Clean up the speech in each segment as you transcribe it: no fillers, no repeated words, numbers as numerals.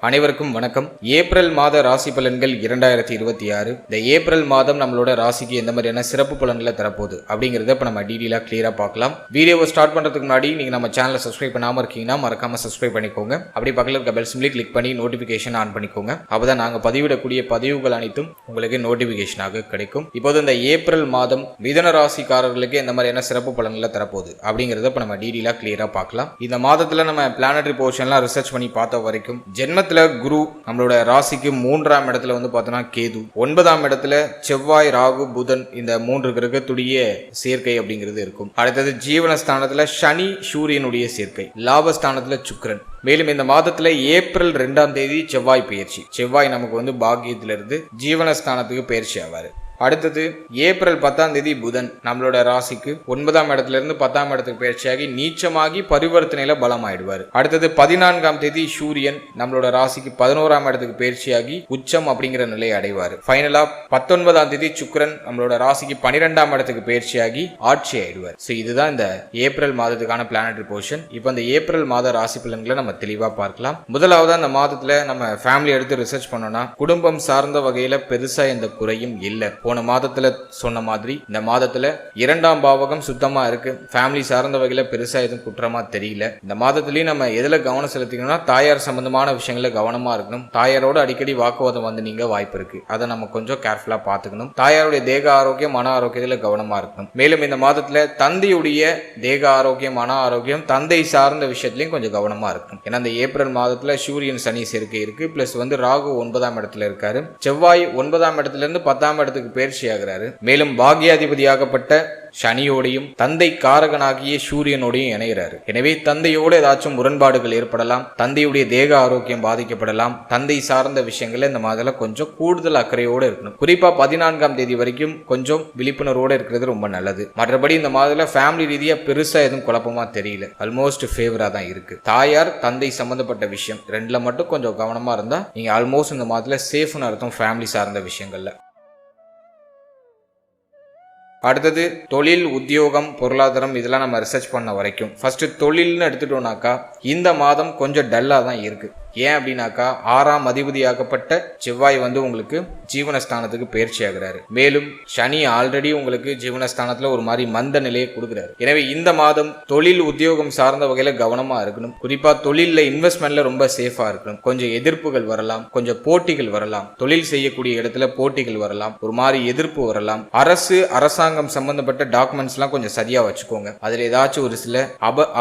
அனைவருக்கும் வணக்கம். ஏப்ரல் மாத ராசி பலன்கள் 2026. இந்த ஏப்ரல் மாதம் நம்மளோட ராசிக்கு எந்த மாதிரியான சிறப்பு பலன்களை தரப்போகுது அப்படிங்கிறத இப்போ நம்ம டீடெயிலாக கிளியராக பார்க்கலாம். வீடியோவை ஸ்டார்ட் பண்ணுறதுக்கு முன்னாடி நீங்கள் நம்ம சேனலை சப்ஸ்கிரைப் பண்ணாமல் இருக்கீங்கன்னா மறக்காம சப்ஸ்கிரைப் பண்ணிக்கோங்க. அப்படி பக்கத்தில் இருக்க பெல் சிம்லி கிளிக் பண்ணி நோட்டிஃபிகேஷன் ஆன் பண்ணிக்கோங்க. அப்போதான் நாங்கள் பதிவிடக்கூடிய பதிவுகள் அனைத்தும் உங்களுக்கு நோட்டிஃபிகேஷனாக கிடைக்கும். இப்போது இந்த ஏப்ரல் மாதம் மிதுன ராசிக்காரர்களுக்கு எந்த மாதிரியான சிறப்பு பலன்களை தரப்போகுது அப்படிங்கிறத இப்போ நம்ம டீடெயிலாக கிளியராக பார்க்கலாம். இந்த மாதத்தில் நம்ம பிளானட்டரி போர்ஷன்லாம் ரிசர்ச் பண்ணி பார்த்த வரைக்கும் ஜென்மத்தில் குரு நம்மளோட ராசிக்கு 3ஆம் இடத்துல வந்து பார்த்தோம்னா கேது, 9ஆம் இடத்துல செவ்வாய், ராகு, புதன், இந்த 3 கிரகத்துடைய சேர்க்கை அப்படிங்கிறது இருக்கும். அடுத்தது ஜீவனஸ்தானத்துல சனி, சூரியனுடைய சேர்க்கை, லாபஸ்தானத்துல சுக்கிரன். மேலும் இந்த மாதத்துல ஏப்ரல் 2ஆம் தேதி செவ்வாய் பயிற்சி. செவ்வாய் நமக்கு வந்து பாக்கியத்திலிருந்து ஜீவனஸ்தானத்துக்கு பயிற்சி ஆவாரு. அடுத்தது ஏப்ரல் 10ஆம் தேதி புதன் நம்மளோட ராசிக்கு 9ஆம் இடத்துல இருந்து 10ஆம் இடத்துக்கு பயிற்சியாகி நீச்சமாகி பரிவர்த்தனையில பலம் ஆயிடுவார். அடுத்தது 14ஆம் தேதி சூரியன் நம்மளோட ராசிக்கு 11ஆம் இடத்துக்கு பயிற்சியாகி உச்சம் அப்படிங்கிற நிலையை அடைவார். ஃபைனலா 19ஆம் தேதி சுக்கிரன் நம்மளோட ராசிக்கு 12ஆம் இடத்துக்கு பயிற்சியாகி ஆட்சி ஆயிடுவார். ஸோ இதுதான் இந்த ஏப்ரல் மாதத்துக்கான பிளானட்டரி போர்ஷன். இப்போ இந்த ஏப்ரல் மாத ராசி பலன்களை நம்ம தெளிவா பார்க்கலாம். முதலாவது அந்த மாதத்துல நம்ம ஃபேமிலி எடுத்து ரிசர்ச் பண்ணோம்னா குடும்பம் சார்ந்த வகையில பெருசா எந்த குறையும் இல்லை. போன மாதத்துல சொன்ன மாதிரி இந்த மாதத்துல 2ஆம் பாவகம் சுத்தமா இருக்கு. ஃபேமிலி சார்ந்த வகையில பெருசா எதுவும் குற்றமா தெரியல. இந்த மாதத்திலயும் நம்ம எதுல கவனம் செலுத்திக்கணும்னா தாயார் சம்பந்தமான விஷயங்கள கவனமா இருக்கணும். தாயாரோட அடிக்கடி வாக்குவாதம் வந்து நீங்க வாய்ப்பு இருக்கு. அதை நம்ம கொஞ்சம் கேர்ஃபுல்லா பாத்துக்கணும். தாயாருடைய தேக ஆரோக்கியம், மன ஆரோக்கியத்துல கவனமா இருக்கணும். மேலும் இந்த மாதத்துல தந்தையுடைய தேக ஆரோக்கியம், மன ஆரோக்கியம், தந்தை சார்ந்த விஷயத்திலையும் கொஞ்சம் கவனமா இருக்கணும். ஏன்னா இந்த ஏப்ரல் மாதத்துல சூரியன் சனி சேர்க்கை இருக்கு. பிளஸ் வந்து ராகு 9ஆம் இடத்துல இருக்காரு. செவ்வாய் 9ஆம் இடத்துல இருந்து 10ஆம் இடத்துக்கு பயிற்சி ஆகிறாரு. மேலும் பாக்யாதிபதியாகப்பட்ட சனியோடையும் தந்தை காரகனாகிய சூரியனோடையும் இணைகிறாரு. எனவே தந்தையோடு ஏதாச்சும் முரண்பாடுகள் ஏற்படலாம். தந்தையுடைய தேக ஆரோக்கியம் பாதிக்கப்படலாம். தந்தை சார்ந்த விஷயங்கள்ல இந்த மாதிரில கொஞ்சம் கூடுதல் அக்கறையோடு இருக்கணும். குறிப்பா 14ஆம் தேதி வரைக்கும் கொஞ்சம் விழிப்புணர்வோடு இருக்கிறது ரொம்ப நல்லது. மற்றபடி இந்த மாதிரில ஃபேமிலி ரீதியா பெருசா எதுவும் குழப்பமா தெரியல. ஆல்மோஸ்ட் ஃபேவரா தான் இருக்கு. தாயார் தந்தை சம்பந்தப்பட்ட விஷயம் ரெண்டுல மட்டும் கொஞ்சம் கவனமா இருந்தா நீங்க ஆல்மோஸ்ட் இந்த மாதிரில சேஃப்னு அர்த்தம் ஃபேமிலி சார்ந்த விஷயங்கள்ல. அடுத்தது தொழில், உத்தியோகம், பொருளாதாரம், இதெல்லாம் நம்ம ரிசர்ச் பண்ண வரைக்கும் ஃபர்ஸ்ட் தொழில்னு எடுத்துட்டோம்னாக்கா இந்த மாதம் கொஞ்சம் டல்லா தான் இருக்கு. ஏன் அப்படின்னாக்கா 6ஆம் அதிபதியாகப்பட்ட செவ்வாய் வந்து உங்களுக்கு ஜீவனஸ்தானத்துக்கு பயிற்சி ஆகிறாரு. மேலும் சனி ஆல்ரெடி உங்களுக்கு ஜீவனஸ்தானத்துல ஒரு மாதிரி மந்த நிலையை கொடுக்குறாரு. எனவே இந்த மாதம் தொழில், உத்தியோகம் சார்ந்த வகையில கவனமா இருக்கணும். குறிப்பா தொழில்ல இன்வெஸ்ட்மெண்ட்ல ரொம்ப சேஃபா இருக்கணும். கொஞ்சம் எதிர்ப்புகள் வரலாம், கொஞ்சம் போட்டிகள் வரலாம். தொழில் செய்யக்கூடிய இடத்துல போட்டிகள் வரலாம், ஒரு மாதிரி எதிர்ப்பு வரலாம். அரசாங்கம் சம்பந்தப்பட்ட டாக்குமெண்ட்ஸ் எல்லாம் கொஞ்சம் சரியா வச்சுக்கோங்க. அதுல ஏதாச்சும் ஒரு சில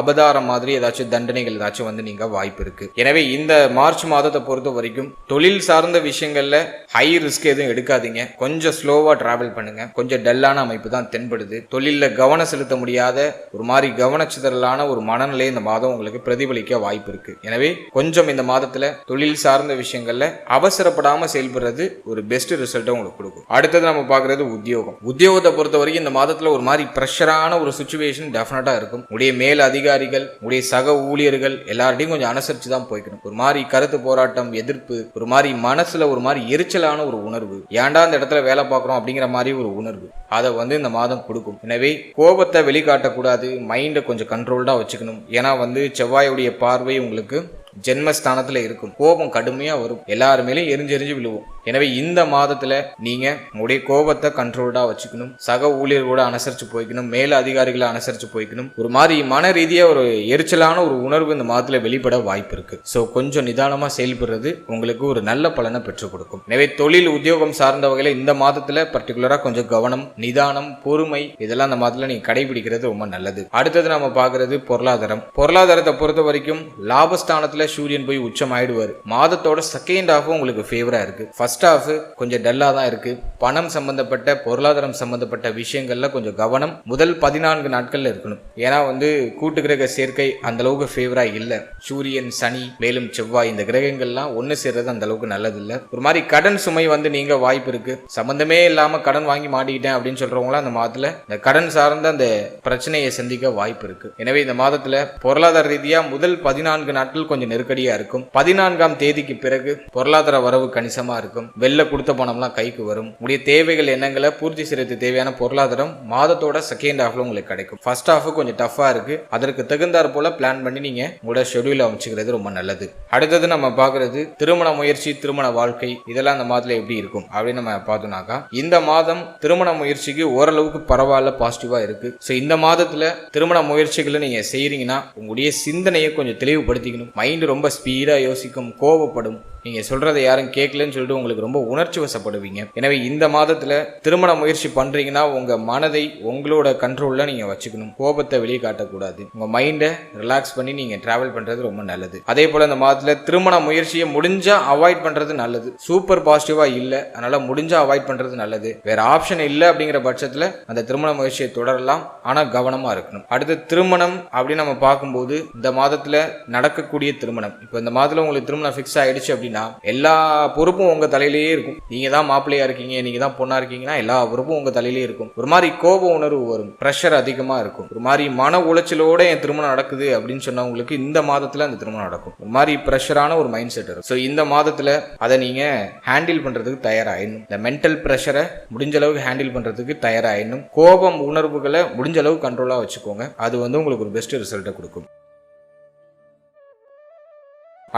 அபதாரம் மாதிரி ஏதாச்சும் தண்டனைகள் ஏதாச்சும் வந்து நீங்க வாய்ப்பு இருக்கு. எனவே இந்த மார்ச் மாதத்தை பொறுத்த வரைக்கும் தொழில் சார்ந்த விஷயங்கள்ல ஹை ரிஸ்க் எதுவும் எடுக்காதீங்க. கொஞ்சம் ஸ்லோவா டிராவல் பண்ணுங்க. கொஞ்சம் டல்லான அமைப்பு தான் தென்படுது. தொழில கவனம் செலுத்த முடியாத ஒரு மாதிரி கவனச்சிதறலான ஒரு மனநிலை இந்த மாதம் உங்களுக்கு பிரதிபலிக்க வாய்ப்பு இருக்கு. எனவே கொஞ்சம் இந்த மாதத்துல தொழில் சார்ந்த விஷயங்கள்ல அவசரப்படாம செயல்படுறது ஒரு பெஸ்ட் ரிசல்ட்டை உங்களுக்கு கொடுக்கும். அடுத்தது நம்ம பாக்குறது உத்தியோகம். உத்தியோகத்தை பொறுத்த வரைக்கும் இந்த மாதத்துல ஒரு மாதிரி பிரஷரான ஒரு சுச்சுவேஷன் டெஃபினட்டா இருக்கும். உடைய மேல் அதிகாரிகள், உடைய சக ஊழியர்கள் எல்லார்ட்டையும் கொஞ்சம் அனுசரிச்சு தான் போய்க்கணும். ஒரு மாதிரி கருத்து போராட்டம், எதிர்ப்பு, ஒரு மாதிரி மனசுல ஒரு மாதிரி எரிச்சலான ஒரு உணர்வு, ஏன்டா இந்த இடத்துல வேலை பார்க்கிறோம் அப்படிங்கிற மாதிரி ஒரு உணர்வு அதை வந்து இந்த மாதம் கொடுக்கும். எனவே கோபத்தை வெளிக்காட்டக்கூடாது. மைண்டை கொஞ்சம் கண்ட்ரோல்டா வச்சுக்கணும். ஏன்னா வந்து செவ்வாயுடைய பார்வை உங்களுக்கு ஜென்மஸ்தானத்துல இருக்கும். கோபம் கடுமையா வரும். எல்லாருமேலும் எரிஞ்செறிஞ்சு விழுவோம். எனவே இந்த மாதத்துல நீங்க உங்களுடைய கோபத்தை கண்ட்ரோல்டா வச்சுக்கணும். சக ஊழியர்களோட அனுசரிச்சு போய்க்கணும். மேல அதிகாரிகளை அனுசரிச்சு போய்க்கணும். ஒரு மாதிரி மன ரீதியா ஒரு எரிச்சலான ஒரு உணர்வு இந்த மாதத்துல வெளிப்பட வாய்ப்பு இருக்கு. சோ கொஞ்சம் நிதானமா செயல்படுறது உங்களுக்கு ஒரு நல்ல பலனை பெற்றுக் கொடுக்கும். எனவே தொழில், உத்தியோகம் சார்ந்த வகையில இந்த மாதத்துல பர்டிகுலரா கொஞ்சம் கவனம், நிதானம், பொறுமை இதெல்லாம் இந்த மாதத்துல நீங்க கடைபிடிக்கிறது ரொம்ப நல்லது. அடுத்தது நம்ம பாக்குறது பொருளாதாரம். பொருளாதாரத்தை பொறுத்த வரைக்கும் லாபஸ்தானத்துல சூரியன் போய் உச்சம் ஆயிடுவார். மாதத்தோட செகண்ட் ஹாஃப் உங்களுக்கு ஃபேவரா இருக்கு. ஃபர்ஸ்ட் ஹாஃப் கொஞ்சம் டல்லா தான் இருக்கு. பணம் சம்பந்தப்பட்ட, பொருளாதாரம் சம்பந்தப்பட்ட விஷயங்கள்ல கொஞ்சம் கவனம் முதல் 14 நாட்கள்ல இருக்கணும். ஏன்னா வந்து கூட்டு கிரக சேர்க்கை அந்த அளவுக்கு ஃபேவரா இல்ல. சூரியன், சனி, மேலும் செவ்வாய் இந்த கிரகங்கள்லாம் ஒன்னு சேர்றது அந்த அளவுக்கு நல்லது இல்ல. ஒரு மாதிரி கடன் சுமை வந்து நீங்க வாய்ப்பு இருக்கு. சம்பந்தமே இல்லாம கடன் வாங்கி மாட்டிக்கிட்டேன் அப்படின்னு சொல்றவங்களாம் இந்த மாதத்துல இந்த கடன் சார்ந்த அந்த பிரச்சனையை சந்திக்க வாய்ப்பு இருக்கு. எனவே இந்த மாதத்துல பொருளாதார ரீதியா முதல் 14 நாட்கள் கொஞ்சம் நெருக்கடியா இருக்கும். 14ஆம் தேதிக்கு பிறகு பொருளாதார வரவு கணிசமா இருக்கும். இருக்கும். வெளில கொடுத்த பணம்லாம் கைக்கு வரும். உங்களுடைய தேவைகள் எண்ணங்களை பூர்த்தி செய்யறதுக்கு தேவையான பொருளாதாரம் மாதத்தோட செகண்ட் ஹாஃப்ல உங்களுக்கு கிடைக்கும். ஃபர்ஸ்ட் ஹாஃப் கொஞ்சம் டஃபா இருக்கு. அதற்கு தகுந்தாற் போல பிளான் பண்ணி நீங்க உங்களோட ஷெட்யூல் அமைச்சுக்கிறது ரொம்ப நல்லது. அடுத்தது நம்ம பாக்குறது திருமண முயற்சி, திருமண வாழ்க்கை, இதெல்லாம் இந்த மாதத்துல எப்படி இருக்கும் அப்படின்னு நம்ம பார்த்தோம்னாக்கா, இந்த மாதம் திருமண முயற்சிக்கு ஓரளவுக்கு பரவாயில்ல, பாசிட்டிவா இருக்கு. ஸோ இந்த மாதத்துல திருமண முயற்சிகளை நீங்க செய்யறீங்கன்னா உங்களுடைய சிந்தனையை கொஞ்சம் தெளிவுபடுத்திக்கணும். மைண்ட் ரொம்ப ஸ்பீடா யோசிக்கும், கோபப்படும். நீங்க சொல்றதை யாரும் கேட்கலன்னு சொல்லிட்டு உங்களுக்கு ரொம்ப உணர்ச்சி வசப்படுவீங்க. எனவே இந்த மாதத்துல திருமண முயற்சி பண்றீங்கன்னா உங்க மனதை உங்களோட கண்ட்ரோல்ல நீங்க வச்சுக்கணும். கோபத்தை வெளியே காட்டக்கூடாது. உங்க மைண்டை ரிலாக்ஸ் பண்ணி நீங்க டிராவல் பண்றது ரொம்ப நல்லது. அதே போல இந்த மாதத்துல திருமண முயற்சியை முடிஞ்சா அவாய்ட் பண்றது நல்லது. சூப்பர் பாசிட்டிவா இல்ல, அதனால முடிஞ்சா அவாய்ட் பண்றது நல்லது. வேற ஆப்ஷன் இல்ல அப்படிங்கிற பட்சத்துல அந்த திருமண முயற்சியை தொடரலாம், ஆனா கவனமா இருக்கணும். அடுத்து திருமணம் அப்படின்னு நம்ம பார்க்கும்போது இந்த மாதத்துல நடக்கக்கூடிய திருமணம், இப்போ இந்த மாதத்துல உங்களுக்கு திருமணம் ஃபிக்ஸ் ஆயிடுச்சு அப்படின்னா எல்லா பொறுப்பும் உங்க தலையிலேயே இருக்கும். நீங்க தான் மாப்பிள்ளையா இருக்கீங்க, நீங்க தான் பொண்ணா இருக்கீங்கன்னா எல்லா பொறுப்பும் உங்க தலையிலேயே இருக்கும். ஒரு மாதிரி கோப உணர்வு வரும், பிரஷர் அதிகமா இருக்கும். ஒரு மாதிரி மன உளைச்சலோட என் திருமணம் நடக்குது அப்படின்னு சொன்னவங்களுக்கு இந்த மாதத்துல அந்த திருமணம் நடக்கும். ஒரு மாதிரி பிரஷரான ஒரு மைண்ட் செட் இருக்கும். ஸோ இந்த மாதத்துல அதை நீங்க ஹேண்டில் பண்றதுக்கு தயாராகணும். இந்த மென்டல் பிரஷரை முடிஞ்ச அளவுக்கு ஹேண்டில் பண்றதுக்கு தயாராகணும். கோபம் உணர்வுகளை முடிஞ்ச அளவுக்கு கண்ட்ரோலா வச்சுக்கோங்க. அது உங்களுக்கு ஒரு பெஸ்ட் ரிசல்ட்டை கொடுக்கும்.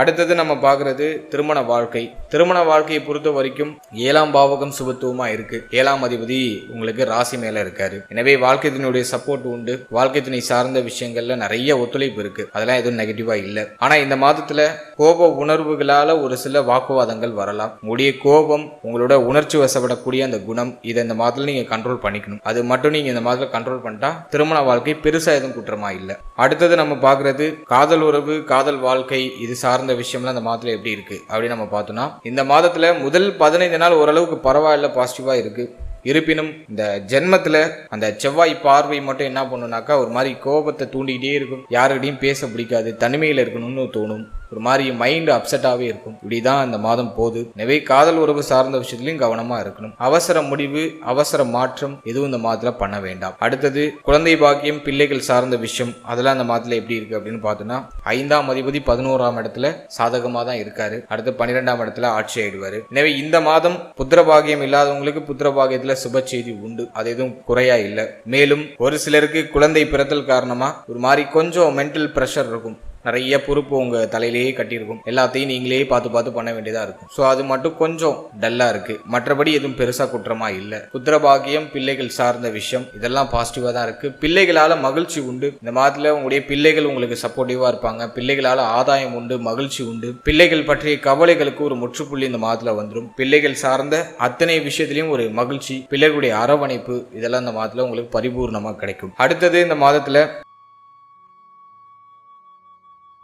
அடுத்தது நம்ம பார்க்கறது திருமண வாழ்க்கை. திருமண வாழ்க்கையை பொறுத்த வரைக்கும் 7ஆம் பாவகம் சுபத்துவமா இருக்கு. 7ஆம் அதிபதி உங்களுக்கு ராசி மேல இருக்காரு. எனவே வாழ்க்கை துணையுடைய சப்போர்ட் உண்டு. வாழ்க்கை துணை சார்ந்த விஷயங்கள்ல நிறைய ஒத்துழைப்பு இருக்கு. அதெல்லாம் எதுவும் நெகட்டிவா இல்ல. ஆனா இந்த மாதத்துல கோப உணர்வுகளால ஒரு சில வாக்குவாதங்கள் வரலாம். உங்களுடைய கோபம், உங்களோட உணர்ச்சி வசப்படக்கூடிய அந்த குணம், இதை இந்த மாதத்துல நீங்க கண்ட்ரோல் பண்ணிக்கணும். அது மட்டும் நீங்க இந்த மாதத்துல கண்ட்ரோல் பண்ணிட்டா திருமண வாழ்க்கை பெருசா எதுவும் குற்றமா இல்ல. அடுத்தது நம்ம பார்க்கறது காதல் உறவு, காதல் வாழ்க்கை, இது சார்ந்த விஷயம்லாம் இந்த மாதத்துல எப்படி இருக்கு அப்படின்னு நம்ம பார்த்தோம்னா, இந்த மாதத்துல முதல் 15 நாள் ஓரளவுக்கு பரவாயில்ல, பாசிட்டிவா இருக்கு. இருப்பினும் இந்த ஜென்மத்துல அந்த செவ்வாய் பார்வை மட்டும் என்ன பண்ணுனாக்கா ஒரு மாதிரி கோபத்தை தூண்டிக்கிட்டே இருக்கும். யாருக்கிட்டையும் பேச பிடிக்காது, தனிமையில இருக்கணும்னு தோணும். ஒரு மாதிரி மைண்ட் அப்செட்டாவே இருக்கும். இப்படிதான் இந்த மாதம் போகுது. எனவே காதல் உறவு சார்ந்த விஷயத்திலையும் கவனமா இருக்கணும். அவசர முடிவு, அவசர மாற்றம் எதுவும் இந்த மாதத்துல பண்ண வேண்டாம். அடுத்தது குழந்தை பாக்கியம், பிள்ளைகள் சார்ந்த விஷயம், அதெல்லாம் இந்த மாதத்துல எப்படி இருக்கு அப்படின்னு பார்த்தோம்னா, 5ஆம் அதிபதி 11ஆம் இடத்துல சாதகமா தான் இருக்காரு. அடுத்து 12ஆம் இடத்துல ஆட்சி ஆயிடுவாரு. எனவே இந்த மாதம் புத்திர பாகியம் இல்லாதவங்களுக்கு புத்திர பாகியத்துல சுப செய்தி உண்டு. அது எதுவும் குறையா இல்லை. மேலும் ஒரு சிலருக்கு குழந்தை பிறத்தல் காரணமா ஒரு மாதிரி கொஞ்சம் மென்டல் பிரஷர் இருக்கும். நிறைய பொறுப்பு உங்க தலையிலேயே கட்டியிருக்கும். எல்லாத்தையும் நீங்களே பார்த்து பண்ண வேண்டியதா இருக்கும். ஸோ அது மட்டும் கொஞ்சம் டல்லா இருக்கு. மற்றபடி எதுவும் பெருசா குற்றமா இல்லை. புத்திர பாகியம், பிள்ளைகள் சார்ந்த விஷயம், இதெல்லாம் பாசிட்டிவா தான் இருக்கு. பிள்ளைகளால மகிழ்ச்சி உண்டு. இந்த மாதத்துல உங்களுடைய பிள்ளைகள் உங்களுக்கு சப்போர்ட்டிவா இருப்பாங்க. பிள்ளைகளால ஆதாயம் உண்டு, மகிழ்ச்சி உண்டு. பிள்ளைகள் பற்றிய கவலைகளுக்கு ஒரு முற்றுப்புள்ளி இந்த மாதத்துல வந்துடும். பிள்ளைகள் சார்ந்த அத்தனை விஷயத்திலையும் ஒரு மகிழ்ச்சி, பிள்ளைகளுடைய அரவணைப்பு, இதெல்லாம் இந்த மாதத்துல உங்களுக்கு பரிபூர்ணமா கிடைக்கும். அடுத்தது இந்த மாதத்துல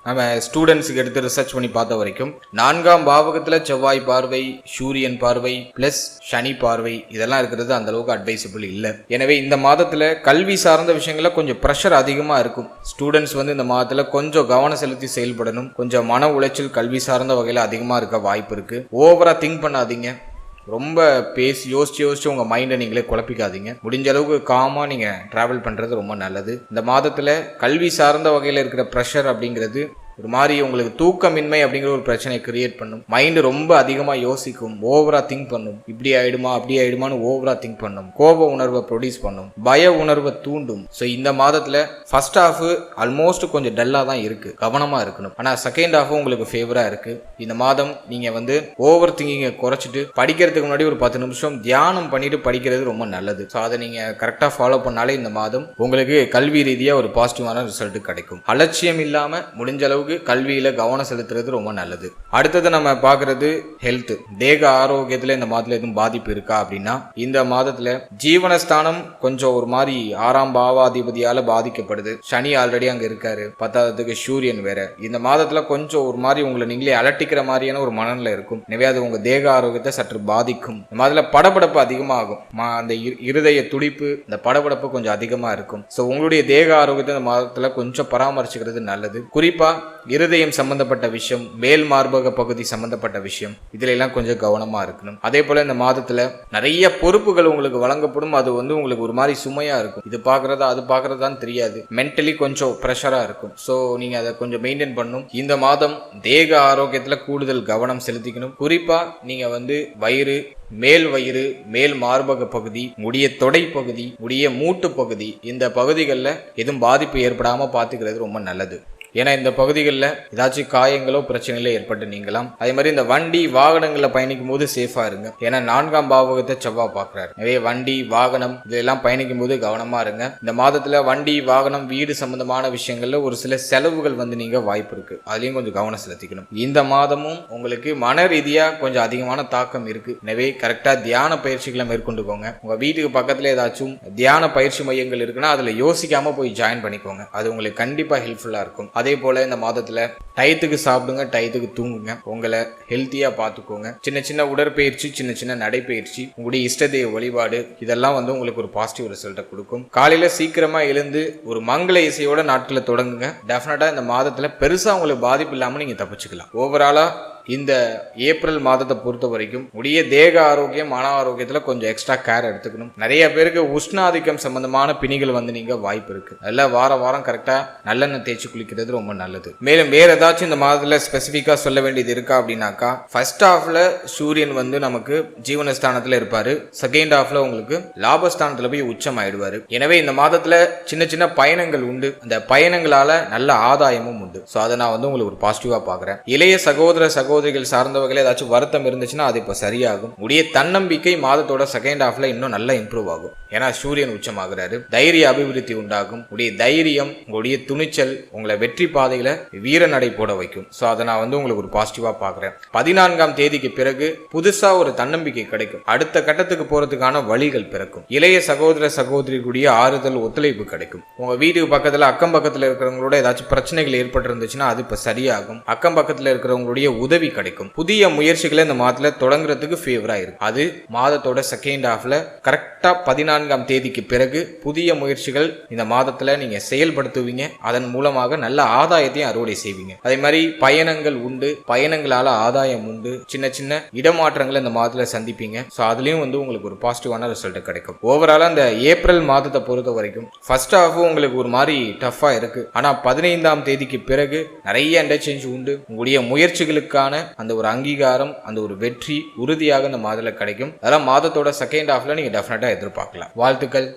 நம்ம ஸ்டூடெண்ட்ஸுக்கு எடுத்து ரிசர்ச் பண்ணி பார்த்த வரைக்கும் 4ஆம் பாவகத்துல செவ்வாய் பார்வை, சூரியன் பார்வை பிளஸ் சனி பார்வை, இதெல்லாம் இருக்கிறது அந்த அளவுக்கு அட்வைசபிள் இல்லை. எனவே இந்த மாதத்துல கல்வி சார்ந்த விஷயங்கள்ல கொஞ்சம் ப்ரெஷர் அதிகமா இருக்கும். ஸ்டூடெண்ட்ஸ் இந்த மாதத்துல கொஞ்சம் கவனம் செலுத்தி செயல்படணும். கொஞ்சம் மன உளைச்சல் கல்வி சார்ந்த வகையில அதிகமா இருக்க வாய்ப்பு இருக்கு. ஓவரா திங்க் பண்ணாதீங்க. ரொம்ப பேசி யோசிச்சு உங்க மைண்டை நீங்களே குழப்பிக்காதீங்க. முடிஞ்ச அளவுக்கு காமா நீங்க டிராவல் பண்றது ரொம்ப நல்லது. இந்த மாதத்துல கல்வி சார்ந்த வகையில இருக்கிற ப்ரெஷர் அப்படிங்கிறது ஒரு மாதிரி உங்களுக்கு தூக்கமின்மை அப்படிங்கிற ஒரு பிரச்சனையை கிரியேட் பண்ணும். மைண்டு ரொம்ப அதிகமா யோசிக்கும், ஓவரா திங்க் பண்ணும். இப்படி ஆயிடுமா அப்படி ஆயிடுமான்னு ஓவரா திங்க் பண்ணும். கோப உணர்வை ப்ரொடியூஸ் பண்ணும், பய உணர்வை தூண்டும். ஸோ இந்த மாதத்துல ஃபர்ஸ்ட் ஹாஃப் ஆல்மோஸ்ட் கொஞ்சம் டல்லா தான் இருக்கு, கவனமா இருக்கணும். ஆனா செகண்ட் ஹாஃப் உங்களுக்கு ஃபேவரா இருக்கு. இந்த மாதம் நீங்க ஓவர் திங்கிங்கை குறைச்சிட்டு படிக்கிறதுக்கு முன்னாடி ஒரு 10 நிமிஷம் தியானம் பண்ணிட்டு படிக்கிறது ரொம்ப நல்லது. ஸோ அதை நீங்க கரெக்டா ஃபாலோ பண்ணாலே இந்த மாதம் உங்களுக்கு கல்வி ரீதியா ஒரு பாசிட்டிவான ரிசல்ட் கிடைக்கும். அலட்சியம் இல்லாம முடிஞ்ச அளவுக்கு கல்வியில கவனம் செலுத்துறது ரொம்ப நல்லது. அடுத்தது நம்ம பாக்குறது ஹெல்த், தேக ஆரோக்கியத்துல இந்த மாதத்துல எதுவும் பாதிப்பு இருக்கா அப்படின்னா, இந்த மாதத்துல ஜீவனஸ்தானம் கொஞ்சம் ஒரு மாதிரி 6ஆம் பாவாதிபதியால பாதிக்கப்படுது. சனி ஆல்ரெடி அங்க இருக்காரு, 10ஆவதுக்கு சூரியன் வேற. இந்த மாதத்துல கொஞ்சம் ஒரு மாதிரி உங்களை நீங்களே அலட்டிக்கிற மாதிரியான ஒரு மனநிலை இருக்கும். எனவே அது உங்க தேக ஆரோக்கியத்தை சற்று பாதிக்கும். இந்த மாதத்துல படபடப்பு அதிகமாகும். அந்த இருதய துடிப்பு, இந்த படபடப்பு கொஞ்சம் அதிகமா இருக்கும். ஸோ உங்களுடைய தேக ஆரோக்கியத்தை இந்த மாதத்துல கொஞ்சம் பராமரிச்சுக்கிறது நல்லது. குறிப்பா இருதயம் சம்பந்தப்பட்ட விஷயம், மேல் மார்பக பகுதி சம்பந்தப்பட்ட விஷயம், இதுல எல்லாம் கொஞ்சம் கவனமா இருக்கணும். அதே போல இந்த மாதத்துல நிறைய பொறுப்புகள் உங்களுக்கு வழங்கப்படும். அது உங்களுக்கு ஒரு மாதிரி சுமையா இருக்கும். இது பாக்குறதா அது பாக்குறதான்னு தெரியாது. மென்டலி கொஞ்சம் ப்ரெஷரா இருக்கும். ஸோ நீங்க அதை கொஞ்சம் மெயின்டைன் பண்ணணும். இந்த மாதம் தேக ஆரோக்கியத்துல கூடுதல் கவனம் செலுத்திக்கணும். குறிப்பா நீங்க வயிறு, மேல் வயிறு, மேல் மார்பக பகுதி, முடிய தொடை பகுதி, முடிய மூட்டு பகுதி, இந்த பகுதிகளில் எதுவும் பாதிப்பு ஏற்படாம பார்த்துக்கிறது ரொம்ப நல்லது. ஏன்னா இந்த பகுதிகளில் ஏதாச்சும் காயங்களோ பிரச்சனைகளோ ஏற்பட்டு நீங்களாம். அதே மாதிரி இந்த வண்டி வாகனங்களில் பயணிக்கும் போது சேஃபா இருங்க. ஏன்னா 4ஆம் பாவகத்தை செவ்வாய் பார்க்குறாரு. எனவே வண்டி வாகனம் இதெல்லாம் பயணிக்கும் போது கவனமா இருங்க. இந்த மாதத்துல வண்டி வாகனம் வீடு சம்பந்தமான விஷயங்கள்ல ஒரு சில செலவுகள் நீங்க வாய்ப்பு இருக்கு. அதுலயும் கொஞ்சம் கவனம் செலுத்திக்கணும். இந்த மாதமும் உங்களுக்கு மன ரீதியா கொஞ்சம் அதிகமான தாக்கம் இருக்கு. எனவே கரெக்டா தியான பயிற்சிகளை மேற்கொண்டுக்கோங்க. உங்க வீட்டுக்கு பக்கத்துல ஏதாச்சும் தியான பயிற்சி மையங்கள் இருக்குன்னா அதுல யோசிக்காம போய் ஜாயின் பண்ணிக்கோங்க. அது உங்களுக்கு கண்டிப்பா ஹெல்ப்ஃபுல்லா இருக்கும். அதே போல இந்த மாதத்துல டயத்துக்கு சாப்பிடுங்க, டயத்துக்கு தூங்குங்க, உங்களை ஹெல்த்தியா பார்த்துக்கோங்க. சின்ன சின்ன உடற்பயிற்சி, சின்ன சின்ன நடைப்பயிற்சி, உங்களுடைய இஷ்ட தெய்வ வழிபாடு, இதெல்லாம் உங்களுக்கு ஒரு பாசிட்டிவ் ரிசல்ட்டை கொடுக்கும். காலையில சீக்கிரமா எழுந்து ஒரு மங்கள இசையோட நாட்களை தொடங்குங்க. டெஃபினட்டா இந்த மாதத்துல பெருசா உங்களுக்கு பாதிப்பு இல்லாம நீங்க தப்பிச்சுக்கலாம். ஓவராலா இந்த ஏப்ரல் மாதத்தை பொறுத்த வரைக்கும் உடைய தேக ஆரோக்கியம், மன ஆரோக்கியத்துல கொஞ்சம் எக்ஸ்ட்ரா கேர் எடுத்துக்கணும். நிறைய பேருக்கு உஷ்ணாதிக்கம் சம்பந்தமான பிணிகள் நீங்க வாய்ப்பு இருக்கு. அதெல்லாம் வாரம் கரெக்டா நல்லெண்ணெய் தேய்ச்சி குளிக்கிறது ரொம்ப நல்லது. மேலும் வேற ஏதாச்சும் இந்த மாதத்துல ஸ்பெசிபிக்கா சொல்ல வேண்டியது இருக்கா அப்படின்னாக்கா, ஃபர்ஸ்ட் ஹாஃப்ல சூரியன் நமக்கு ஜீவனஸ்தானத்துல இருப்பாரு. செகண்ட் ஹாஃப்ல உங்களுக்கு லாபஸ்தானத்துல போய் உச்சம் ஆயிடுவாரு. எனவே இந்த மாதத்துல சின்ன சின்ன பயணங்கள் உண்டு. அந்த பயணங்களால நல்ல ஆதாயமும் உண்டு. ஸோ அதை நான் உங்களுக்கு ஒரு பாசிட்டிவா பாக்குறேன். இளைய சகோதர சார்ந்தவர்கள் ஏதாச்சும் வருத்தம் இருந்துச்சுன்னா அது இப்ப சரியாகும். உடைய தன்னம்பிக்கை மாதத்தோட செகண்ட் ஹாஃப்ல இன்னும் நல்லா இம்ப்ரூவ் ஆகும். ஏன்னா சூரியன் உச்சமாகிறாரு. தைரிய அபிவிருத்தி உண்டாகும். உடைய தைரியம், உங்களுடைய துணிச்சல் உங்களை வெற்றி பாதையில வீர நடை போட வைக்கும். சோ அதை நான் உங்களுக்கு ஒரு பாசிட்டிவா பாக்குறேன். 14ஆம் தேதிக்கு பிறகு புதுசா ஒரு தன்னம்பிக்கை கிடைக்கும். அடுத்த கட்டத்துக்கு போறதுக்கான வழிகள் பிறக்கும். இளைய சகோதர சகோதரிகளுடைய ஆறுதல், ஒத்துழைப்பு கிடைக்கும். உங்க வீட்டுக்கு பக்கத்துல அக்கம் பக்கத்துல இருக்கிறவங்களோட ஏதாச்சும் பிரச்சனைகள் ஏற்பட்டு இருந்துச்சுன்னா அது இப்ப சரியாகும். அக்கம் பக்கத்துல இருக்கிறவங்களுடைய உதவி கிடைக்கும். புதிய முயற்சிகளை இந்த மாதத்துல தொடங்குறதுக்கு ஃபேவரா இருக்கு. அது மாதத்தோட செகண்ட் ஹாஃப்ல கரெக்டா 14ஆம் தேதிக்கு பிறகு புதிய முயற்சிகள் இந்த மாதத்துல நீங்க செயல்படுத்துவீங்க. அதன் மூலமாக நல்ல ஆதாயத்தையும் அறுவடை செய்வீங்க. அதே மாதிரி பயணங்கள் உண்டு. பயணங்களால ஆதாயம் உண்டு. சின்ன சின்ன இடமாற்றங்களை இந்த மாதத்துல சந்திப்பீங்க. ஸோ அதுலயும் உங்களுக்கு ஒரு பாசிட்டிவான ரிசல்ட் கிடைக்கும். ஓவராலா இந்த ஏப்ரல் மாதத்தை பொறுத்த வரைக்கும் ஃபர்ஸ்ட் ஹாஃப் உங்களுக்கு ஒரு மாதிரி டஃபா இருக்கு. ஆனா 15ஆம் தேதிக்கு பிறகு நிறைய இன்டர்சேஞ்ச் உண்டு. உங்களுடைய முயற்சிகளுக்கான அந்த ஒரு அங்கீகாரம், அந்த ஒரு வெற்றி உறுதியாக இந்த மாதத்துல கிடைக்கும். அதெல்லாம் மாதத்தோட செகண்ட் ஹாஃப்ல நீங்க டெஃபினட்டா எதிர்பார்க்கலாம். வாழ்த்துக்கள்.